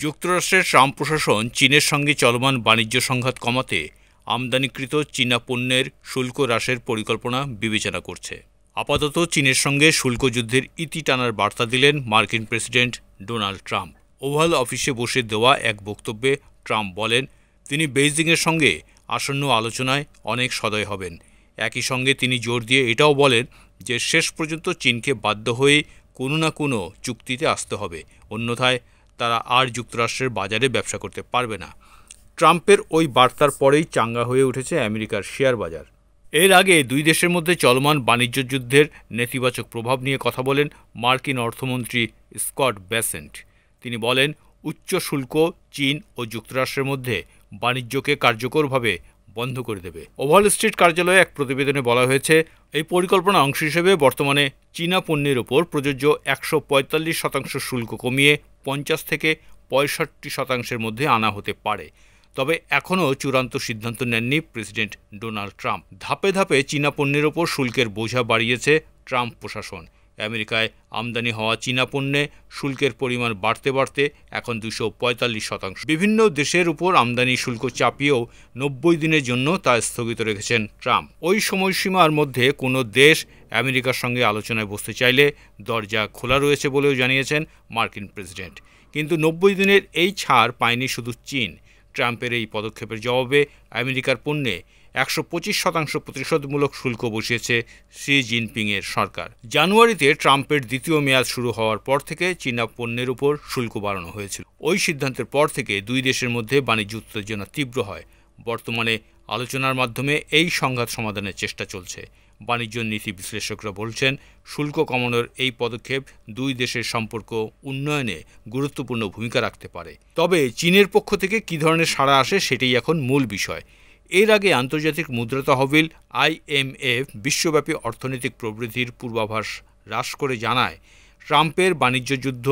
যুক্তরাষ্ট্রের ট্রাম্প প্রশাসন চীনের সঙ্গে চলমান বাণিজ্য সংঘাত কমাতে আমদানিকৃত চীনা পণ্যের শুল্ক হ্রাসের পরিকল্পনা বিবেচনা করছে। আপাতত চীনের সঙ্গে শুল্ক যুদ্ধের ইতি টানার বার্তা দিলেন মার্কিন প্রেসিডেন্ট ডোনাল্ড ট্রাম্প। ওভাল অফিসে বসে দেওয়া এক বক্তব্যে ট্রাম্প বলেন, তিনি বেইজিংয়ের সঙ্গে আসন্ন আলোচনায় অনেক সদয় হবেন। একই সঙ্গে তিনি জোর দিয়ে এটাও বলেন যে শেষ পর্যন্ত চীনকে বাধ্য হয়ে কোনো না কোনো চুক্তিতে আসতে হবে, অন্যথায় তারা আর যুক্তরাষ্ট্রের বাজারে ব্যবসা করতে পারবে না। ট্রাম্পের ওই বার্তার পরেই চাঙ্গা হয়ে উঠেছে আমেরিকার শেয়ার বাজার। এর আগে দুই দেশের মধ্যে চলমান বাণিজ্য যুদ্ধের নেতিবাচক প্রভাব নিয়ে কথা বলেন মার্কিন অর্থমন্ত্রী স্কট বেসেন্ট। তিনি বলেন, উচ্চ শুল্ক চীন ও যুক্তরাষ্ট্রের মধ্যে বাণিজ্যকে কার্যকরভাবে বন্ধ করে দেবে। ওভাল স্ট্রিট কার্যালয়ে এক প্রতিবেদনে বলা হয়েছে, এই পরিকল্পনার অংশ হিসেবে বর্তমানে চীনা পণ্যের ওপর প্রযোজ্য 145% শুল্ক কমিয়ে 50 থেকে 65% মধ্যে আনা হতে পারে। তবে এখনও চূড়ান্ত সিদ্ধান্ত নেননি প্রেসিডেন্ট ডোনাল্ড ট্রাম্প। ধাপে ধাপে চীনা পণ্যের ওপর শুল্কের বোঝা বাড়িয়েছে ট্রাম্প প্রশাসন। আমেরিকায় আমদানি হওয়া চীনা পণ্যে শুল্কের পরিমাণ বাড়তে বাড়তে এখন 245%। বিভিন্ন দেশের উপর আমদানি শুল্ক চাপিয়েও 90 দিনের জন্য তা স্থগিত রেখেছেন ট্রাম্প। ওই সময়সীমার মধ্যে কোনো দেশ আমেরিকার সঙ্গে আলোচনায় বসতে চাইলে দরজা খোলা রয়েছে বলেও জানিয়েছেন মার্কিন প্রেসিডেন্ট। কিন্তু 90 দিনের এই ছাড় পায়নি শুধু চীন। ট্রাম্পের এই পদক্ষেপের জবাবে আমেরিকার পণ্যে 125% প্রতিশোধমূলক শুল্ক বসিয়েছে শি জিনপিংয়ের সরকার। জানুয়ারিতে ট্রাম্পের দ্বিতীয় মেয়াদ শুরু হওয়ার পর থেকে চীনা পণ্যের উপর শুল্ক বাড়ানো হয়েছিল। ওই সিদ্ধান্তের পর থেকে দুই দেশের মধ্যে বাণিজ্য উত্তেজনা তীব্র হয়। বর্তমানে আলোচনার মাধ্যমে এই সংঘাত সমাধানের চেষ্টা চলছে। বাণিজ্য নীতি বিশ্লেষকরা বলছেন, শুল্ক কমানোর এই পদক্ষেপ দুই দেশের সম্পর্ক উন্নয়নে গুরুত্বপূর্ণ ভূমিকা রাখতে পারে। তবে চীনের পক্ষ থেকে কী ধরনের সাড়া আসে সেটাই এখন মূল বিষয়। এর আগে আন্তর্জাতিক মুদ্রা তহবিল IMF বিশ্বব্যাপী অর্থনৈতিক প্রবৃদ্ধির পূর্বাভাস হ্রাস করে জানায়, ট্রাম্পের বাণিজ্য যুদ্ধ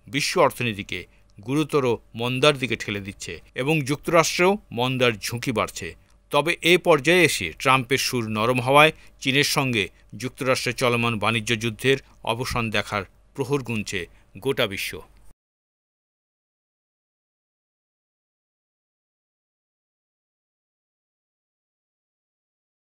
বিশ্ব অর্থনীতিকে গুরুতর মন্দার দিকে ঠেলে দিচ্ছে এবং যুক্তরাষ্ট্রেও মন্দার ঝুঁকি বাড়ছে। তবে এ পর্যায়ে এসে ট্রাম্পের সুর নরম হওয়ায় চীনের সঙ্গে যুক্তরাষ্ট্রের চলমান বাণিজ্য যুদ্ধের অবসান দেখার প্রহর গুনছে গোটা বিশ্ব।